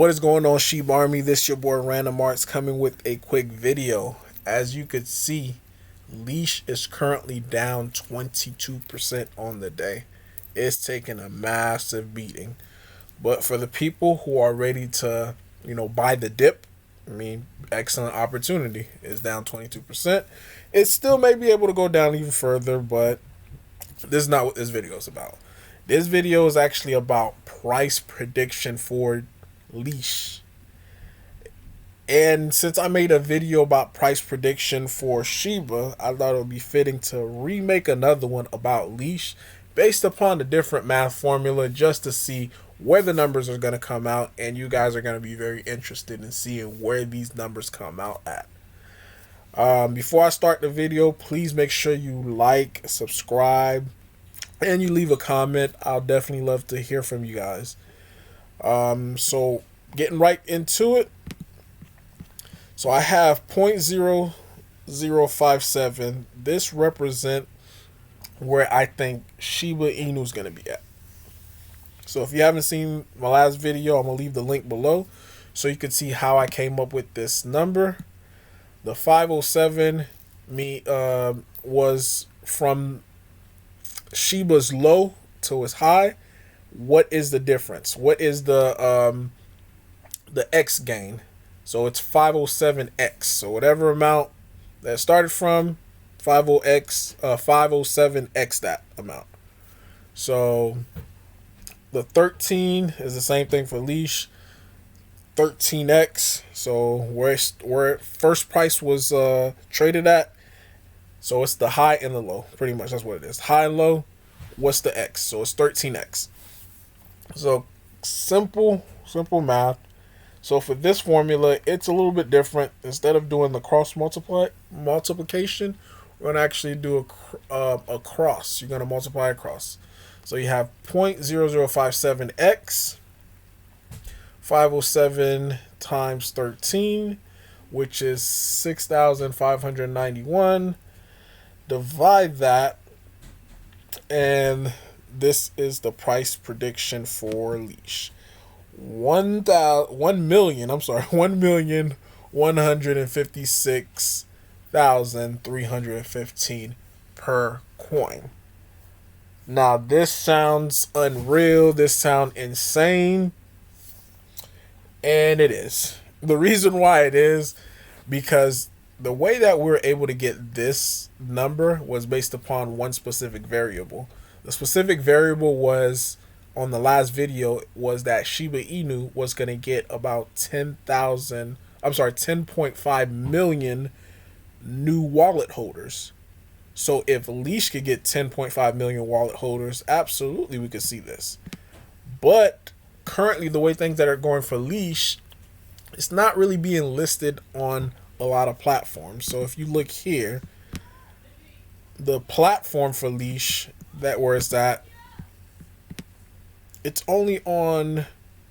What is going on, Sheep Army? This your boy Random Arts coming with a quick video. As you could see, Leash is currently down 22% on the day. It's taking a massive beating. But for the people who are ready to, buy the dip, excellent opportunity. It's down 22%. It still may be able to go down even further, but this is not what this video is about. This video is actually about price prediction for Leash. And since I made a video about price prediction for Shiba, I thought it would be fitting to remake another one about Leash based upon the different math formula, just to see where the numbers are going to come out, and you guys are going to be very interested in seeing where these numbers come out at. Before I start the video, please make sure you like, subscribe, and you leave a comment. I'll definitely love to hear from you guys. So getting right into it. So I have 0.0057. This represent where I think Shiba Inu is going to be at. So if you haven't seen my last video, I'm going to leave the link below so you can see how I came up with this number. The 507 was from Shiba's low to its high. What is the difference? What is the X gain? So it's 507X. So whatever amount that started from, 507X that amount. So the 13 is the same thing for Leash. 13X. So where first price was traded at. So it's the high and the low. Pretty much that's what it is. High and low. What's the X? So it's 13X. So simple math. So for this formula, it's a little bit different. Instead of doing the cross multiplication, we're going to actually do a cross. You're going to multiply across. So you have 0.0057x, 507 times 13, which is 6,591. Divide that, and this is the price prediction for Leash. 1,156,315 per coin. Now this sounds unreal. This sounds insane, and it is. The reason why it is because the way that we were able to get this number was based upon one specific variable. The specific variable was, on the last video, was that Shiba Inu was going to get about 10.5 million new wallet holders. So if Leash could get 10.5 million wallet holders, absolutely we could see this. But currently the way things that are going for Leash, it's not really being listed on a lot of platforms. So if you look here, the platform for Leash, where it's at, it's only on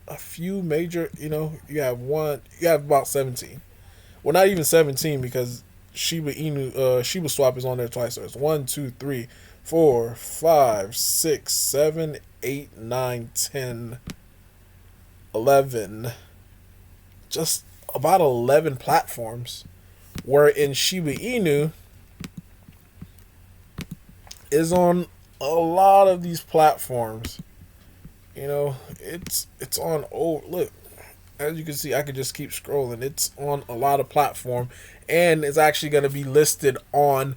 a few major, you have about 17. Well, not even 17, because Shiba Swap is on there twice. So it's 1, 2, 3, 4, 5, 6, 7, 8, 9, 10, 11. Just about 11 platforms. Wherein Shiba Inu is on a lot of these platforms. It's on, look, as you can see, I could just keep scrolling. It's on a lot of platforms, and it's actually going to be listed on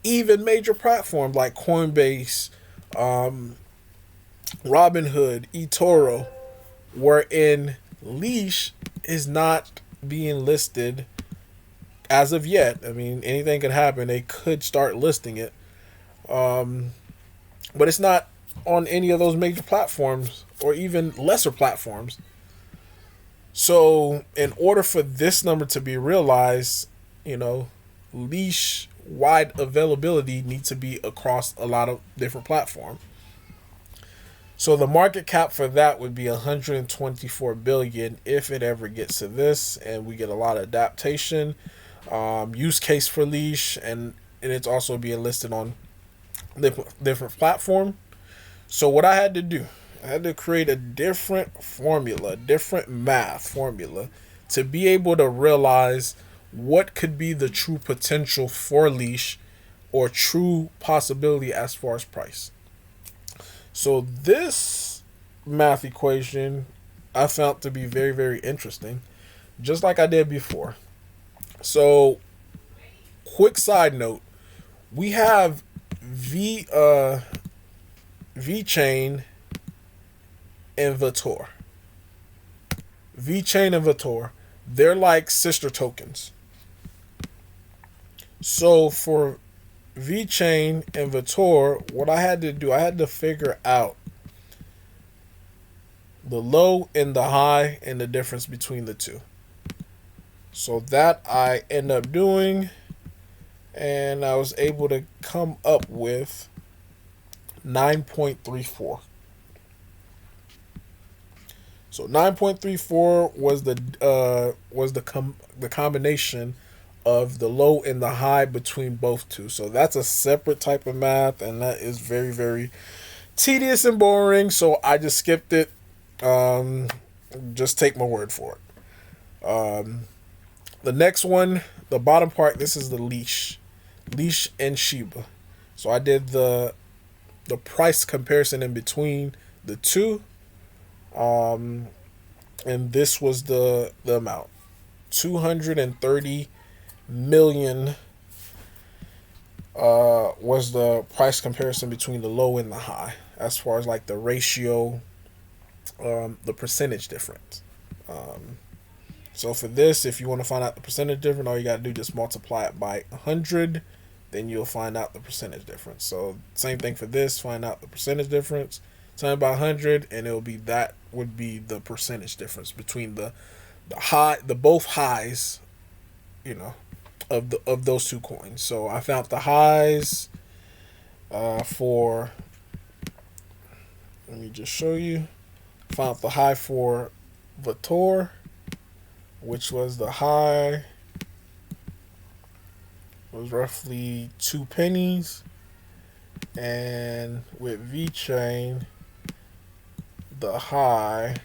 even major platforms like Coinbase, Robinhood, eToro, wherein Leash is not being listed as of yet. Anything could happen. They could start listing it, but it's not on any of those major platforms or even lesser platforms. So in order for this number to be realized, Leash wide availability needs to be across a lot of different platforms. So the market cap for that would be 124 billion if it ever gets to this and we get a lot of adaptation, use case for Leash, and it's also being listed on different platform. So what I had to do, I had to create a different formula, different math formula to be able to realize what could be the true potential for Leash or true possibility as far as price. So this math equation I found to be very, very interesting, just like I did before. So, quick side note, we have V chain and Vator. V chain and Vator, they're like sister tokens. So for V chain and Vator, what I had to do, I had to figure out the low and the high and the difference between the two. So that I end up doing, and I was able to come up with 9.34. So 9.34 was the combination of the low and the high between both two. So that's a separate type of math, and that is very, very tedious and boring. So I just skipped it. Just take my word for it. The next one, the bottom part, this is the Leash and Shiba. So I did the price comparison in between the two, and this was the amount, 230 million. Was the price comparison between the low and the high, as far as like the ratio, the percentage difference. So for this, if you want to find out the percentage difference, all you got to do is just multiply it by 100, then you'll find out the percentage difference. So same thing for this, find out the percentage difference, times by 100, and it'll be, that would be the percentage difference between the both highs, of those two coins. So I found the highs for, let me just show you. Found the high for Vator, which was the high was roughly 2 pennies, and with V chain, the high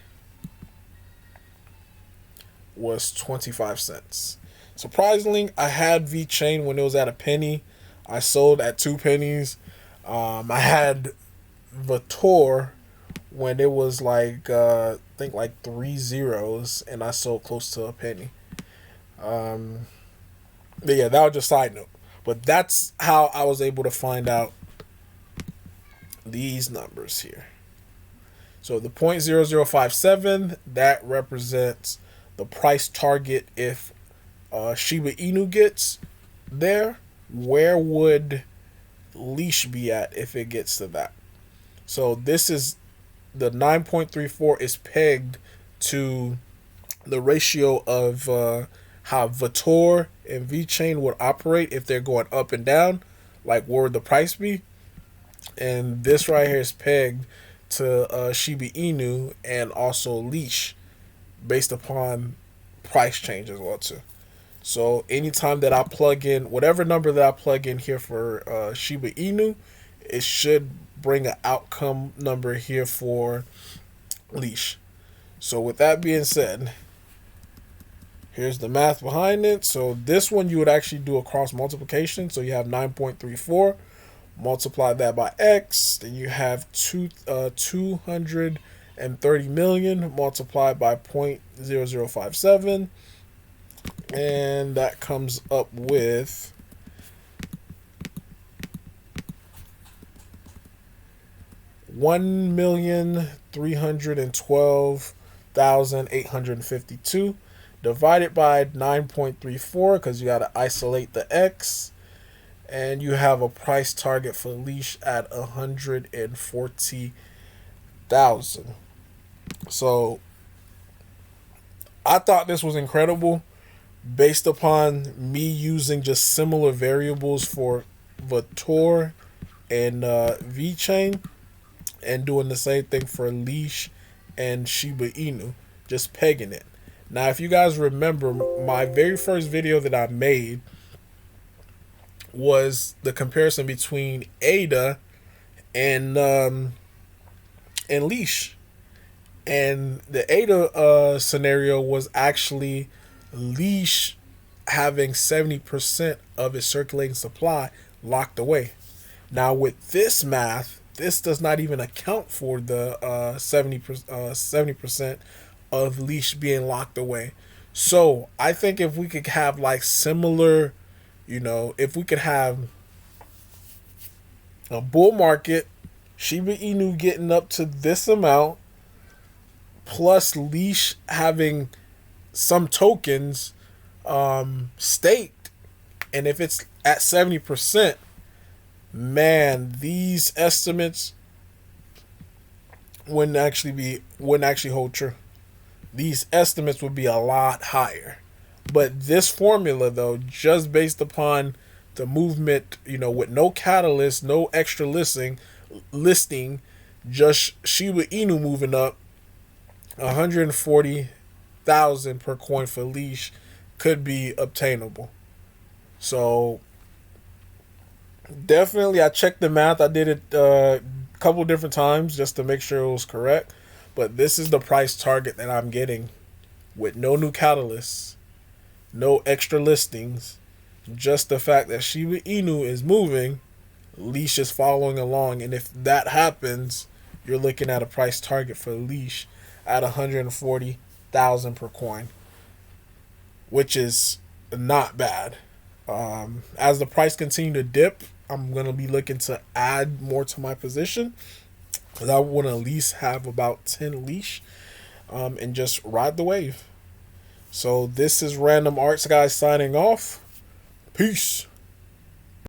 was 25 cents. Surprisingly, I had V chain when it was at a penny. I sold at 2 pennies. I had Vator when it was like I think like 3 zeros, and I sold close to a penny. But yeah, that was just side note. But that's how I was able to find out these numbers here. So the 0.0057, that represents the price target if Shiba Inu gets there. Where would Leash be at if it gets to that? So this is the 9.34 is pegged to the ratio of how Vator and VeChain would operate if they're going up and down, like where would the price be? And this right here is pegged to Shiba Inu and also Leash based upon price change as well too. So anytime that I plug in whatever number that I plug in here for Shiba Inu, it should bring an outcome number here for Leash. So with that being said, here's the math behind it. So this one you would actually do a cross multiplication. So you have 9.34, multiply that by X, then you have 230 million multiplied by 0.0057, and that comes up with 1,312,852 divided by 9.34, because you got to isolate the X, and you have a price target for Leash at 140,000. So I thought this was incredible based upon me using just similar variables for Vator and VeChain, and doing the same thing for Leash and Shiba Inu, just pegging it. Now, if you guys remember, my very first video that I made was the comparison between ADA and and Leash. And the Ada scenario was actually Leash having 70% of its circulating supply locked away. Now, with this math, this does not even account for the 70% of Leash being locked away. So, I think if we could have like similar, if we could have a bull market, Shiba Inu getting up to this amount, plus Leash having some tokens staked, and if it's at 70%, man, these estimates wouldn't actually hold true. These estimates would be a lot higher. But this formula, though, just based upon the movement, with no catalyst, no extra listing, just Shiba Inu moving up 140,000 per coin for Leash could be obtainable. So definitely, I checked the math. I did it a couple different times just to make sure it was correct. But this is the price target that I'm getting with no new catalysts, no extra listings, just the fact that Shiba Inu is moving, Leash is following along. And if that happens, you're looking at a price target for Leash at 140,000 per coin, which is not bad. As the price continue to dip, I'm going to be looking to add more to my position, because I want to at least have about 10 Leash and just ride the wave. So this is Random Arts Guy signing off. Peace.